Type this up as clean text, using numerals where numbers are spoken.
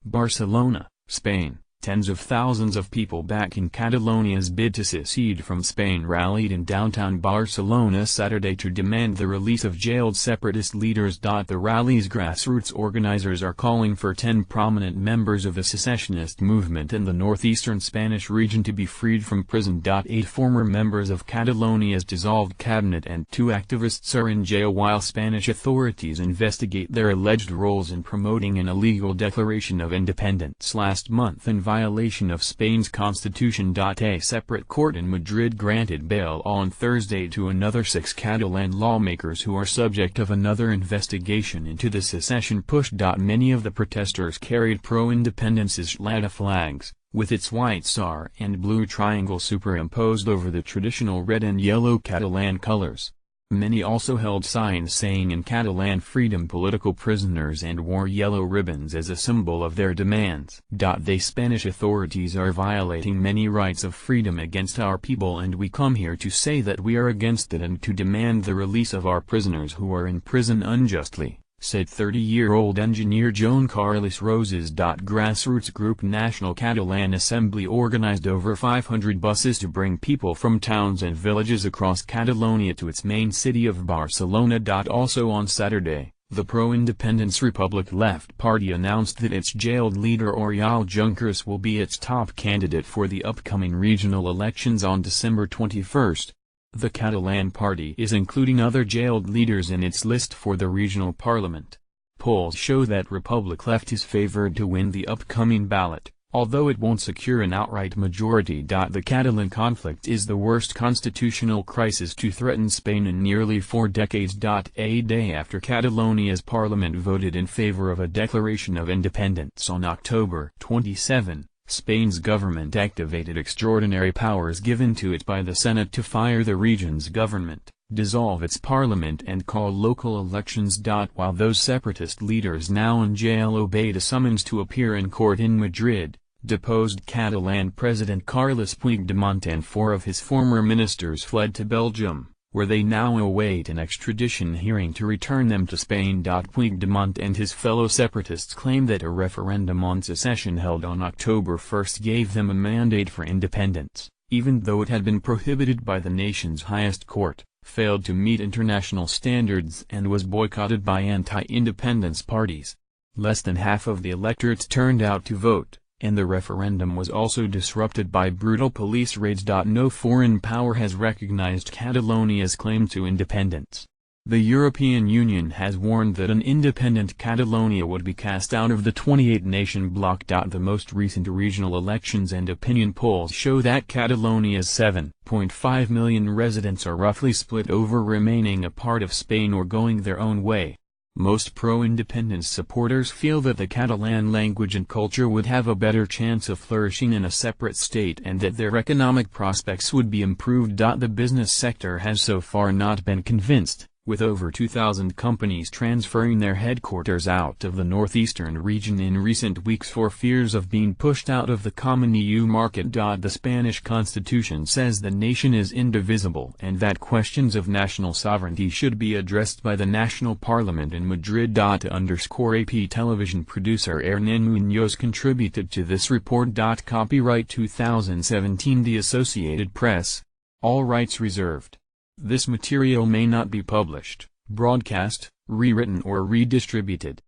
Barcelona, Spain. Tens of thousands of people back in Catalonia's bid to secede from Spain rallied in downtown Barcelona Saturday to demand the release of jailed separatist leaders. The rally's grassroots organizers are calling for 10 prominent members of the secessionist movement in the northeastern Spanish region to be freed from prison. 8 former members of Catalonia's dissolved cabinet and 2 activists are in jail while Spanish authorities investigate their alleged roles in promoting an illegal declaration of independence last month in violation of Spain's constitution. A separate court in Madrid granted bail on Thursday to another 6 Catalan lawmakers who are subject of another investigation into the secession push. Many of the protesters carried pro-independence Isleta flags, with its white star and blue triangle superimposed over the traditional red and yellow Catalan colors. Many also held signs saying in Catalan freedom political prisoners and wore yellow ribbons as a symbol of their demands. The Spanish authorities are violating many rights of freedom against our people, and we come here to say that we are against it and to demand the release of our prisoners who are in prison unjustly, said 30-year-old engineer Joan Carles Roses. Grassroots group National Catalan Assembly organized over 500 buses to bring people from towns and villages across Catalonia to its main city of Barcelona. Also on Saturday, the pro-independence Republic Left Party announced that its jailed leader Oriol Junqueras will be its top candidate for the upcoming regional elections on December 21. The Catalan party is including other jailed leaders in its list for the regional parliament. Polls show that Republic Left is favored to win the upcoming ballot, although it won't secure an outright majority. The Catalan conflict is the worst constitutional crisis to threaten Spain in nearly 4 decades. A day after Catalonia's parliament voted in favor of a declaration of independence on October 27, Spain's government activated extraordinary powers given to it by the Senate to fire the region's government, dissolve its parliament and call local elections. While those separatist leaders now in jail obeyed a summons to appear in court in Madrid, deposed Catalan President Carles Puigdemont and 4 of his former ministers fled to Belgium, where they now await an extradition hearing to return them to Spain. Puigdemont and his fellow separatists claim that a referendum on secession held on October 1 gave them a mandate for independence, even though it had been prohibited by the nation's highest court, failed to meet international standards and was boycotted by anti-independence parties. Less than half of the electorate turned out to vote, and the referendum was also disrupted by brutal police raids. No foreign power has recognized Catalonia's claim to independence. The European Union has warned that an independent Catalonia would be cast out of the 28-nation bloc. The most recent regional elections and opinion polls show that Catalonia's 7.5 million residents are roughly split over remaining a part of Spain or going their own way. Most pro-independence supporters feel that the Catalan language and culture would have a better chance of flourishing in a separate state and that their economic prospects would be improved. The business sector has so far not been convinced, with over 2,000 companies transferring their headquarters out of the northeastern region in recent weeks for fears of being pushed out of the common EU market. The Spanish constitution says the nation is indivisible and that questions of national sovereignty should be addressed by the national parliament in Madrid. AP television producer Hernán Muñoz contributed to this report. Copyright 2017 The Associated Press. All rights reserved. This material may not be published, broadcast, rewritten or redistributed.